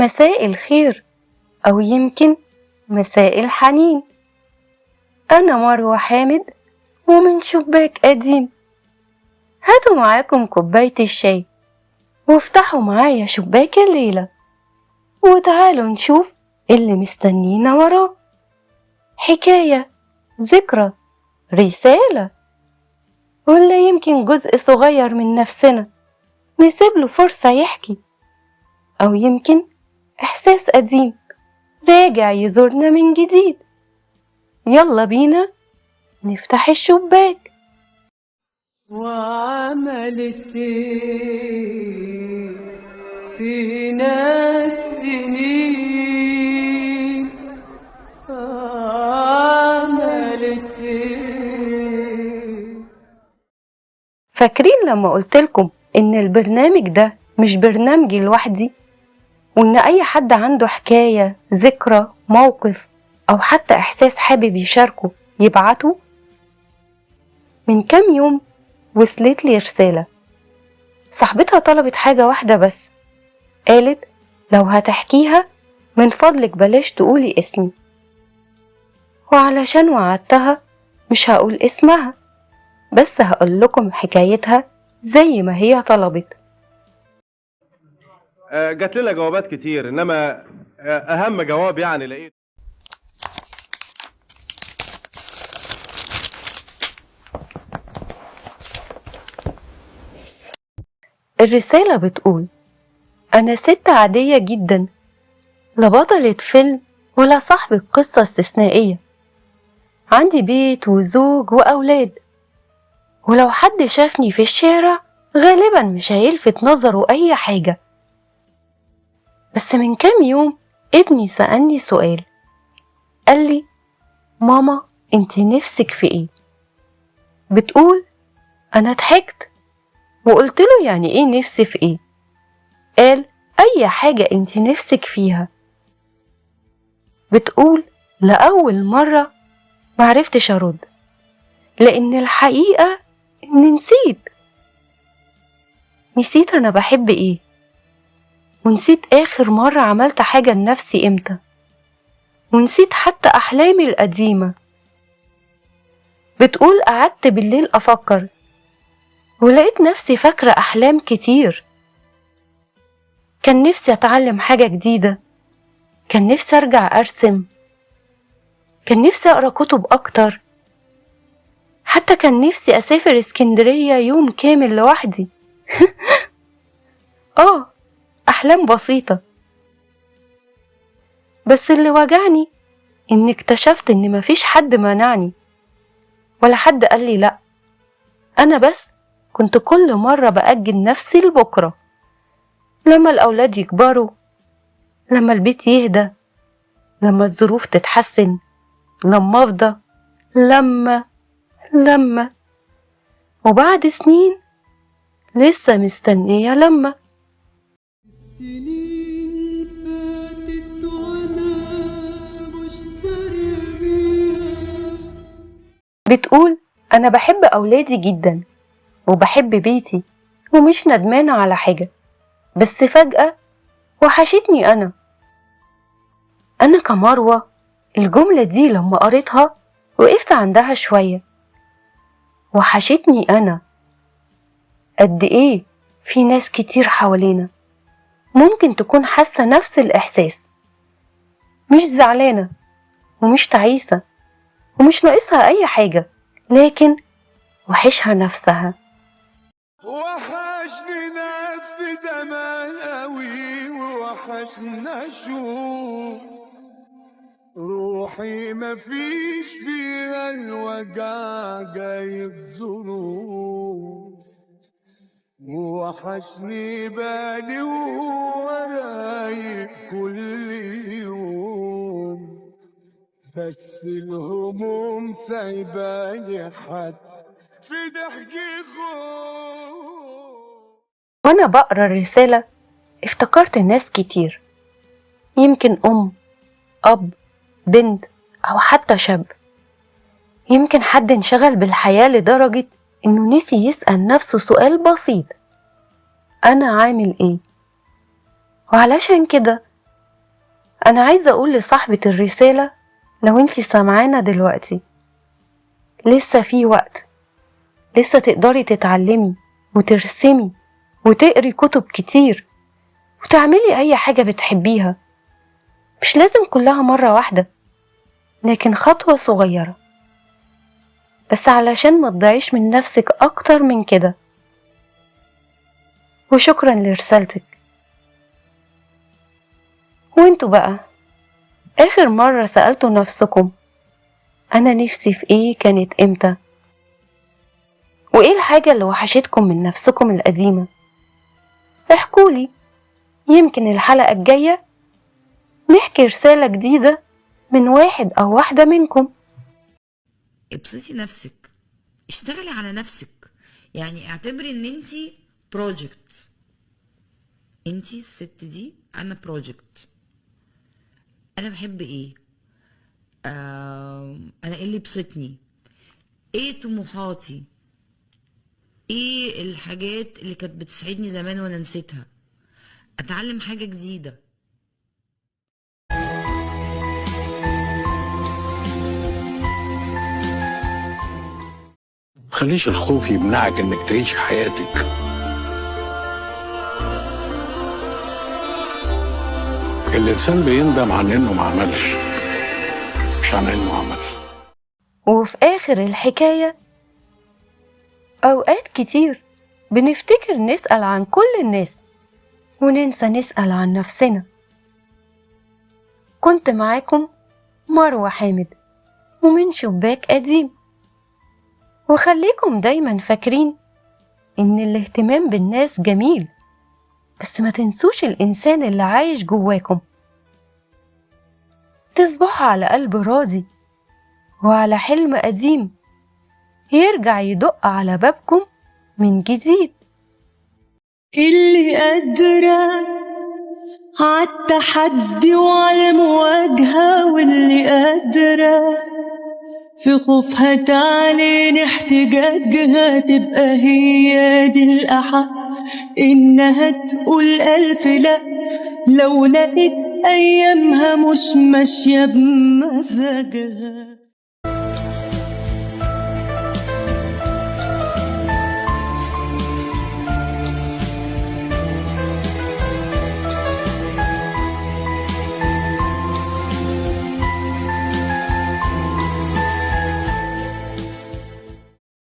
مساء الخير، أو يمكن مساء الحنين. أنا مروة حامد ومن شباك قديم. هاتوا معاكم كوباية الشاي وافتحوا معايا شباك الليلة، وتعالوا نشوف اللي مستنينا وراه. حكاية، ذكرى، رسالة، ولا يمكن جزء صغير من نفسنا نسيبله فرصة يحكي، أو يمكن إحساس قديم راجع يزورنا من جديد. يلا بينا نفتح الشباك. وعملت ايه فينا السنين، عملت ايه. فاكرين لما قلتلكم إن البرنامج ده مش برنامجي لوحدي، وإن أي حد عنده حكاية، ذكرى، موقف، أو حتى إحساس حابب يشاركه يبعته؟ من كام يوم وصلت لي رسالة، صاحبتها طلبت حاجة واحدة بس، قالت لو هتحكيها من فضلك بلاش تقولي اسمي. وعلشان وعدتها مش هقول اسمها، بس هقول لكم حكايتها زي ما هي طلبت. جات لنا جوابات كتير، انما اهم جواب يعني لقيت. الرسالة بتقول: أنا ست عادية جدا، لا بطلة فيلم ولا صاحبة قصة استثنائية. عندي بيت وزوج وأولاد، ولو حد شافني في الشارع غالبا مش هيلفت نظره أي حاجة. بس من كام يوم ابني سألني سؤال، قالي: ماما انتي نفسك في ايه؟ بتقول أنا ضحكت وقلت له يعني ايه نفسي في ايه؟ قال أي حاجة انتي نفسك فيها. بتقول لأول مرة معرفتش أرد، لأن الحقيقة إني نسيت أنا بحب إيه، ونسيت آخر مرة عملت حاجة لنفسي إمتى، ونسيت حتى أحلامي القديمة. بتقول قعدت بالليل أفكر، ولقيت نفسي فاكرة أحلام كتير. كان نفسي أتعلم حاجة جديدة، كان نفسي أرجع أرسم، كان نفسي أقرأ كتب أكتر، حتى كان نفسي أسافر اسكندرية يوم كامل لوحدي. أحلام بسيطة. بس اللي وجعني إني اكتشفت إن مفيش حد منعني، ولا حد قال لي لأ. أنا بس كنت كل مرة بأجل نفسي لبكرة، لما الأولاد يكبروا، لما البيت يهدى، لما الظروف تتحسن، لما أفضى، لما وبعد سنين لسه مستنية لما. السنين فاتت وانا مش دارية بيها. بتقول أنا بحب أولادي جدا وبحب بيتي ومش ندمانة على حاجة، بس فجأة وحشتني أنا كمروة. الجملة دي لما قريتها وقفت عندها شوية. وحشتني أنا قد إيه في ناس كتير حوالينا ممكن تكون حاسة نفس الإحساس، مش زعلانة ومش تعيسة ومش ناقصها أي حاجة، لكن وحشها نفسها. وحشني نفسي زمان قوي، ووحشنا اشوف روحي مفيش فيها الوجع جايب ظروف. وحشني بالي ورايق كل يوم، بس الهموم سايباني حد في ضحكي خوف. وأنا بقرأ الرسالة افتكرت ناس كتير، يمكن أم، أب، بنت، أو حتى شاب. يمكن حد انشغل بالحياة لدرجة إنه نسي يسأل نفسه سؤال بسيط: أنا عامل إيه؟ وعلشان كده أنا عايزة أقول لصاحبة الرسالة، لو انتي سامعانا دلوقتي، لسه في وقت، لسه تقدري تتعلمي وترسمي وتقري كتب كتير وتعملي أي حاجة بتحبيها. مش لازم كلها مرة واحدة، لكن خطوة صغيرة بس علشان ما تضيعيش من نفسك أكتر من كده. وشكرا لرسالتك. وانتوا بقى، آخر مرة سألتوا نفسكم أنا نفسي في إيه كانت إمتى؟ وإيه الحاجة اللي وحشتكم من نفسكم القديمة؟ احكولي، يمكن الحلقة الجاية نحكي رسالة جديدة من واحد أو واحدة منكم. ابسطي نفسك، اشتغلي على نفسك. يعني اعتبري ان انتي بروجكت، انتي الست دي انا بروجكت. انا بحب ايه؟ انا ايه اللي بسطني؟ ايه طموحاتي؟ ايه الحاجات اللي كانت بتسعدني زمان وانا نسيتها؟ اتعلم حاجة جديدة. متخليش الخوف يمنعك انك تعيش حياتك. الانسان بيندم عن انه ما عملش، مش عن انه عمل. وفي آخر الحكاية، أوقات كتير بنفتكر نسأل عن كل الناس وننسى نسأل عن نفسنا. كنت معاكم مروة حامد ومن شباك قديم. وخليكم دايما فاكرين إن الاهتمام بالناس جميل، بس ما تنسوش الإنسان اللي عايش جواكم. تصبحوا على قلب راضي وعلى حلم قديم يرجع يدق على بابكم من جديد. اللي قادرة عالتحدي وعلى المواجهة، واللي قادرة في خوفها تعلن احتجاجها، تبقى هي دي الأحق إنها تقول ألف لأ لو لقيت أيامها مش ماشية بمزاجها.